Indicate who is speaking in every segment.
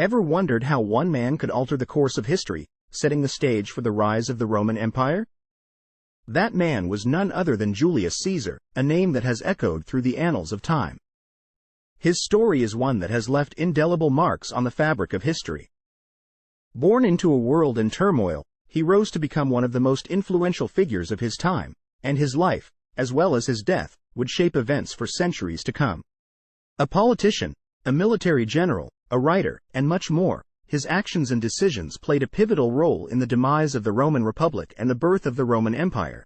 Speaker 1: Ever wondered how one man could alter the course of history, setting the stage for the rise of the Roman Empire? That man was none other than Julius Caesar, a name that has echoed through the annals of time. His story is one that has left indelible marks on the fabric of history. Born into a world in turmoil, he rose to become one of the most influential figures of his time, and his life, as well as his death, would shape events for centuries to come. A politician, a military general, a writer, and much more, his actions and decisions played a pivotal role in the demise of the Roman Republic and the birth of the Roman Empire.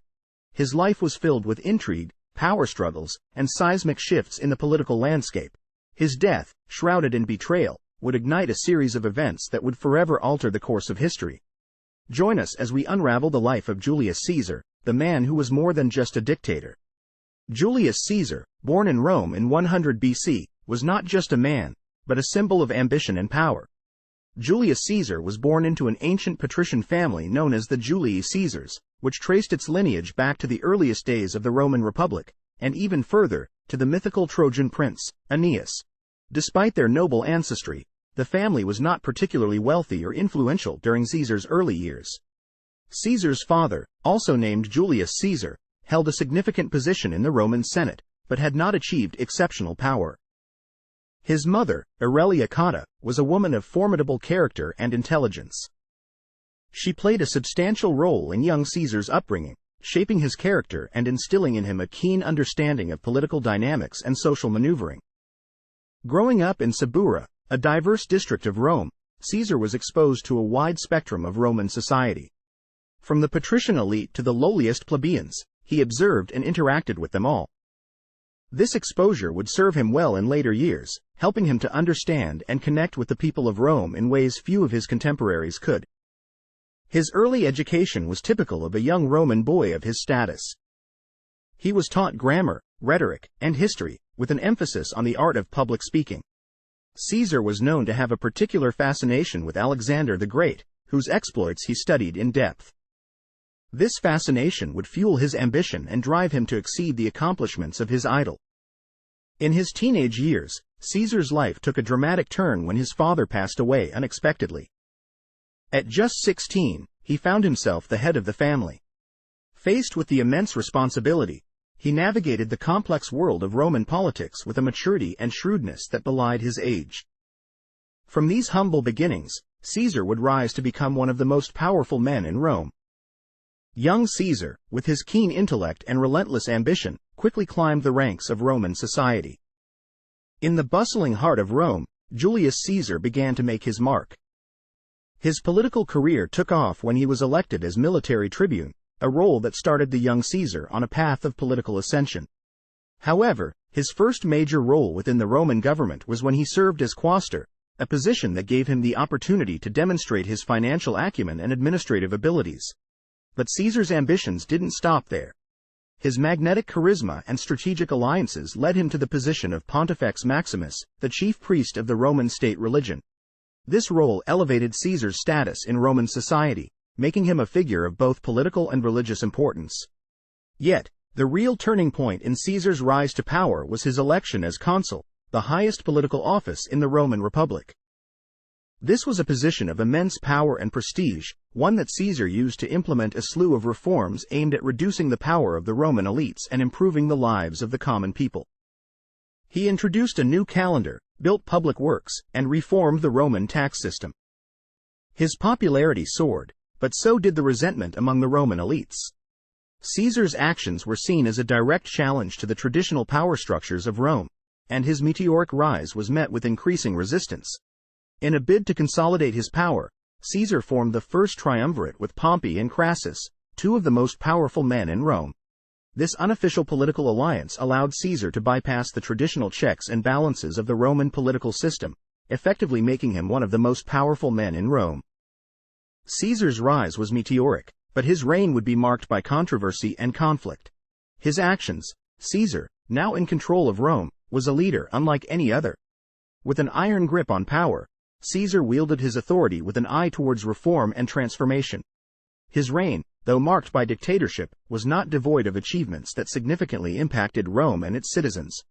Speaker 1: His life was filled with intrigue, power struggles, and seismic shifts in the political landscape. His death, shrouded in betrayal, would ignite a series of events that would forever alter the course of history. Join us as we unravel the life of Julius Caesar, the man who was more than just a dictator. Julius Caesar, born in Rome in 100 BC, was not just a man, but a symbol of ambition and power. Julius Caesar was born into an ancient patrician family known as the Julii Caesars, which traced its lineage back to the earliest days of the Roman Republic, and even further, to the mythical Trojan prince, Aeneas. Despite their noble ancestry, the family was not particularly wealthy or influential during Caesar's early years. Caesar's father, also named Julius Caesar, held a significant position in the Roman Senate, but had not achieved exceptional power. His mother, Aurelia Cotta, was a woman of formidable character and intelligence. She played a substantial role in young Caesar's upbringing, shaping his character and instilling in him a keen understanding of political dynamics and social maneuvering. Growing up in Sabura, a diverse district of Rome, Caesar was exposed to a wide spectrum of Roman society. From the patrician elite to the lowliest plebeians, he observed and interacted with them all. This exposure would serve him well in later years, helping him to understand and connect with the people of Rome in ways few of his contemporaries could. His early education was typical of a young Roman boy of his status. He was taught grammar, rhetoric, and history, with an emphasis on the art of public speaking. Caesar was known to have a particular fascination with Alexander the Great, whose exploits he studied in depth. This fascination would fuel his ambition and drive him to exceed the accomplishments of his idol. In his teenage years, Caesar's life took a dramatic turn when his father passed away unexpectedly. At just 16, he found himself the head of the family. Faced with the immense responsibility, he navigated the complex world of Roman politics with a maturity and shrewdness that belied his age. From these humble beginnings, Caesar would rise to become one of the most powerful men in Rome. Young Caesar, with his keen intellect and relentless ambition, quickly climbed the ranks of Roman society. In the bustling heart of Rome, Julius Caesar began to make his mark. His political career took off when he was elected as military tribune, a role that started the young Caesar on a path of political ascension. However, his first major role within the Roman government was when he served as quaestor, a position that gave him the opportunity to demonstrate his financial acumen and administrative abilities. But Caesar's ambitions didn't stop there. His magnetic charisma and strategic alliances led him to the position of Pontifex Maximus, the chief priest of the Roman state religion. This role elevated Caesar's status in Roman society, making him a figure of both political and religious importance. Yet, the real turning point in Caesar's rise to power was his election as consul, the highest political office in the Roman Republic. This was a position of immense power and prestige, one that Caesar used to implement a slew of reforms aimed at reducing the power of the Roman elites and improving the lives of the common people. He introduced a new calendar, built public works, and reformed the Roman tax system. His popularity soared, but so did the resentment among the Roman elites. Caesar's actions were seen as a direct challenge to the traditional power structures of Rome, and his meteoric rise was met with increasing resistance. In a bid to consolidate his power, Caesar formed the first triumvirate with Pompey and Crassus, two of the most powerful men in Rome. This unofficial political alliance allowed Caesar to bypass the traditional checks and balances of the Roman political system, effectively making him one of the most powerful men in Rome. Caesar's rise was meteoric, but his reign would be marked by controversy and conflict. His actions, Caesar, now in control of Rome, was a leader unlike any other. With an iron grip on power, Caesar wielded his authority with an eye towards reform and transformation. His reign, though marked by dictatorship, was not devoid of achievements that significantly impacted Rome and its citizens.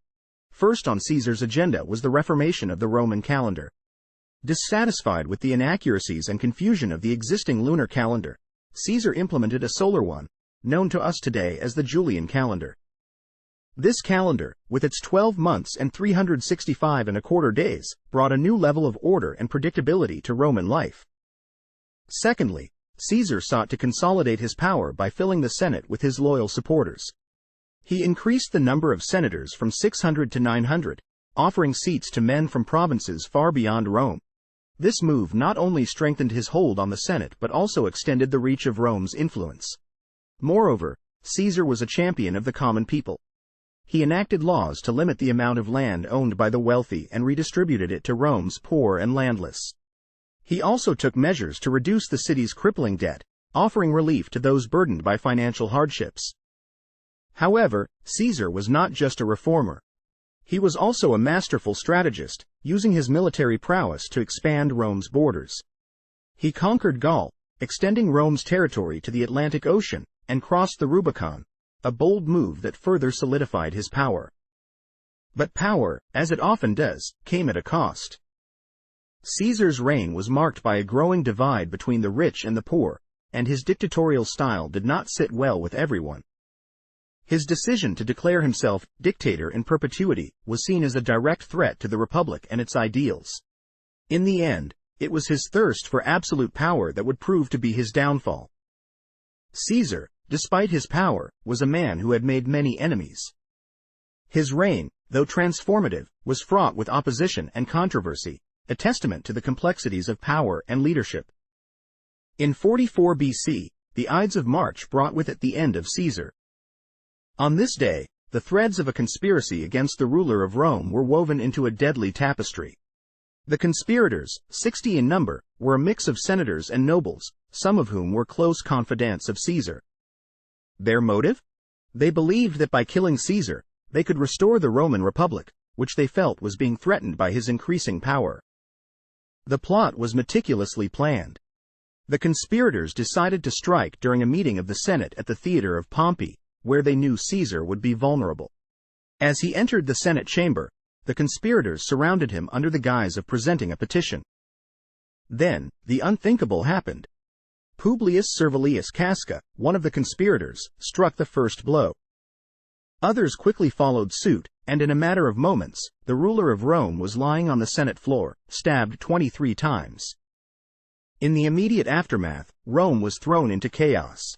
Speaker 1: First on Caesar's agenda was the reformation of the Roman calendar. Dissatisfied with the inaccuracies and confusion of the existing lunar calendar, Caesar implemented a solar one, known to us today as the Julian calendar. This calendar, with its 12 months and 365¼ days, brought a new level of order and predictability to Roman life. Secondly, Caesar sought to consolidate his power by filling the Senate with his loyal supporters. He increased the number of senators from 600 to 900, offering seats to men from provinces far beyond Rome. This move not only strengthened his hold on the Senate but also extended the reach of Rome's influence. Moreover, Caesar was a champion of the common people. He enacted laws to limit the amount of land owned by the wealthy and redistributed it to Rome's poor and landless. He also took measures to reduce the city's crippling debt, offering relief to those burdened by financial hardships. However, Caesar was not just a reformer. He was also a masterful strategist, using his military prowess to expand Rome's borders. He conquered Gaul, extending Rome's territory to the Atlantic Ocean, and crossed the Rubicon, a bold move that further solidified his power. But power, as it often does, came at a cost. Caesar's reign was marked by a growing divide between the rich and the poor, and his dictatorial style did not sit well with everyone. His decision to declare himself dictator in perpetuity was seen as a direct threat to the Republic and its ideals. In the end, it was his thirst for absolute power that would prove to be his downfall. Caesar, despite his power, was a man who had made many enemies. His reign, though transformative, was fraught with opposition and controversy, a testament to the complexities of power and leadership. In 44 BC, the Ides of March brought with it the end of Caesar. On this day, the threads of a conspiracy against the ruler of Rome were woven into a deadly tapestry. The conspirators, 60 in number, were a mix of senators and nobles, some of whom were close confidants of Caesar. Their motive? They believed that by killing Caesar, they could restore the Roman Republic, which they felt was being threatened by his increasing power. The plot was meticulously planned. The conspirators decided to strike during a meeting of the Senate at the theater of Pompey, where they knew Caesar would be vulnerable. As he entered the Senate chamber, the conspirators surrounded him under the guise of presenting a petition. Then, the unthinkable happened. Publius Servilius Casca, one of the conspirators, struck the first blow. Others quickly followed suit, and in a matter of moments, the ruler of Rome was lying on the Senate floor, stabbed 23 times. In the immediate aftermath, Rome was thrown into chaos.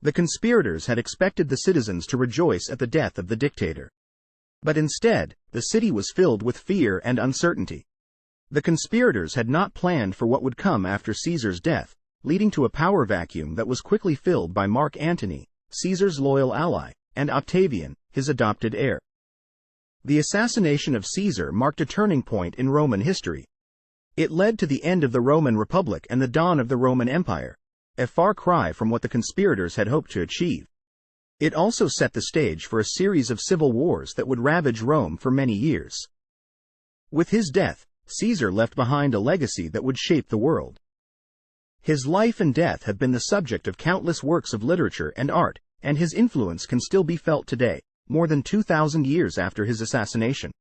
Speaker 1: The conspirators had expected the citizens to rejoice at the death of the dictator. But instead, the city was filled with fear and uncertainty. The conspirators had not planned for what would come after Caesar's death, leading to a power vacuum that was quickly filled by Mark Antony, Caesar's loyal ally, and Octavian, his adopted heir. The assassination of Caesar marked a turning point in Roman history. It led to the end of the Roman Republic and the dawn of the Roman Empire, a far cry from what the conspirators had hoped to achieve. It also set the stage for a series of civil wars that would ravage Rome for many years. With his death, Caesar left behind a legacy that would shape the world. His life and death have been the subject of countless works of literature and art, and his influence can still be felt today, more than 2,000 years after his assassination.